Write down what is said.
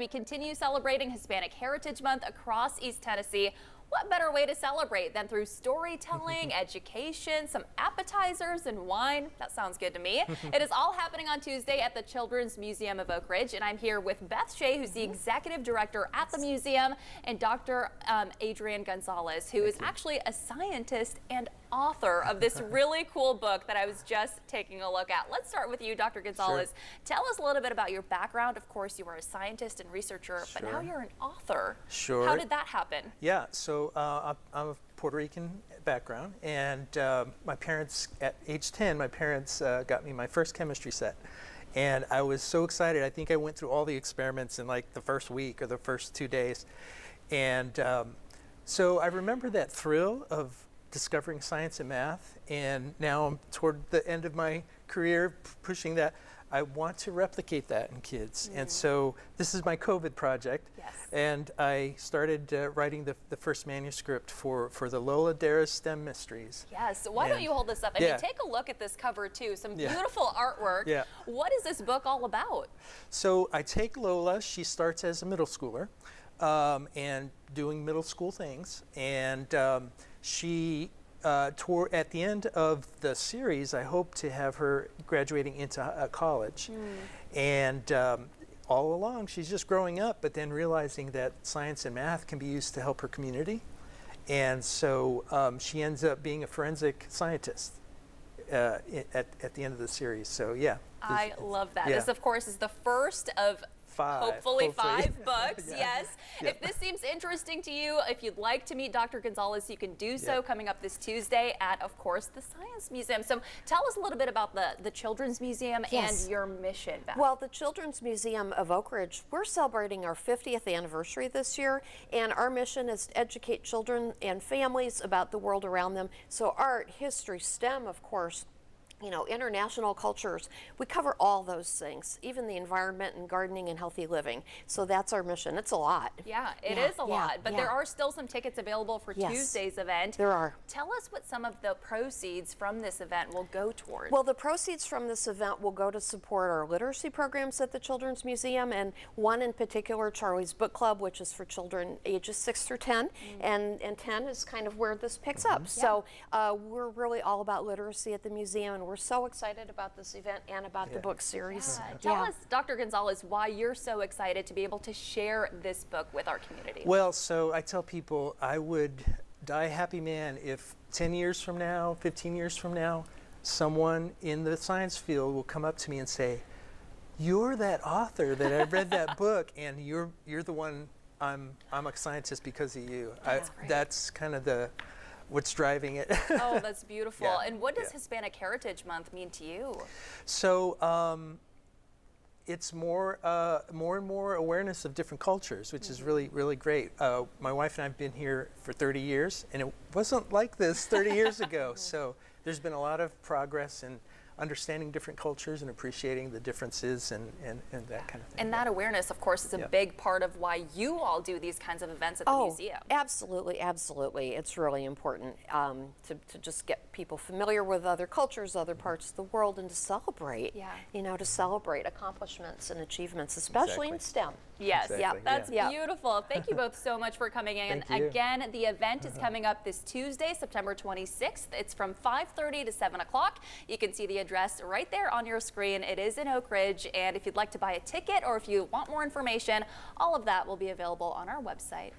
We continue celebrating Hispanic Heritage Month across East Tennessee. What better way to celebrate than through storytelling, education, some appetizers, and wine? That sounds good to me. It is all happening on Tuesday at the Children's Museum of Oak Ridge, and I'm here with Beth Shea, who's the executive director at the museum, and Dr. Adrian Gonzalez, who is actually a scientist and author of this really cool book that I was just taking a look at. Let's start with you, Dr. Gonzalez. Sure. Tell us a little bit about your background. Of course, you were a scientist and researcher, but now you're an author. Sure. How did that happen? Yeah, so I'm of Puerto Rican background, and my parents, at age 10, my parents got me my first chemistry set. And I was so excited. I think I went through all the experiments in like the first week or the first 2 days. And so I remember that thrill of discovering science and math, and now I'm toward the end of my career pushing that. I want to replicate that in kids. And so this is my COVID project. Yes. And I started writing the first manuscript for the Lola Dara's STEM Mysteries. Yes, so why don't you hold this up? I mean, take a look at this cover too. Some beautiful artwork. Yeah. What is this book all about? So I take Lola, she starts as a middle schooler and doing middle school things. And she at the end of the series, I hope to have her graduating into college. And all along, she's just growing up, but then realizing that science and math can be used to help her community. And so she ends up being a forensic scientist at the end of the series. So yeah. I love that. Yeah. This, of course, is the first of hopefully 5 books. Yes. Yep. If this seems interesting to you, if you'd like to meet Dr. Gonzalez, you can do so coming up this Tuesday at, of course, the Science Museum. So tell us a little bit about the Children's Museum and your mission, Beth. Well, the Children's Museum of Oak Ridge, we're celebrating our 50th anniversary this year, and our mission is to educate children and families about the world around them. So art, history, STEM, of course, you know, international cultures, we cover all those things, even the environment and gardening and healthy living. So that's our mission. It's a lot. Yeah, it is a lot, but there are still some tickets available for Tuesday's event. There are. Tell us what some of the proceeds from this event will go towards. Well, the proceeds from this event will go to support our literacy programs at the Children's Museum, and one in particular, Charlie's Book Club, which is for children ages 6 through 10, and 10 is kind of where this picks up. So we're really all about literacy at the museum, and we're so excited about this event and about the book series. Tell us, Dr. Gonzalez, why you're so excited to be able to share this book with our community. Well, so I tell people I would die a happy man if 10 years from now, 15 years from now, someone in the science field will come up to me and say, "You're that author that I read that book, and you're the one. I'm a scientist because of you." That's kind of what's driving it. Oh, that's beautiful. And what does Hispanic Heritage Month mean to you? So it's more and more awareness of different cultures, which is really great. My wife and I have been here for 30 years, and it wasn't like this 30 years ago. So there's been a lot of progress in understanding different cultures and appreciating the differences and that kind of thing. And that awareness, of course, is a big part of why you all do these kinds of events at the museum. Absolutely, absolutely. It's really important to just get people familiar with other cultures, other parts of the world, and to celebrate, you know, to celebrate accomplishments and achievements, especially in STEM. Yes, that's beautiful. Thank you both so much for coming in. Again, the event is coming up this Tuesday, September 26th. It's from 5:30 to 7 o'clock. You can see the address right there on your screen. It is in Oak Ridge, and if you'd like to buy a ticket or if you want more information, all of that will be available on our website.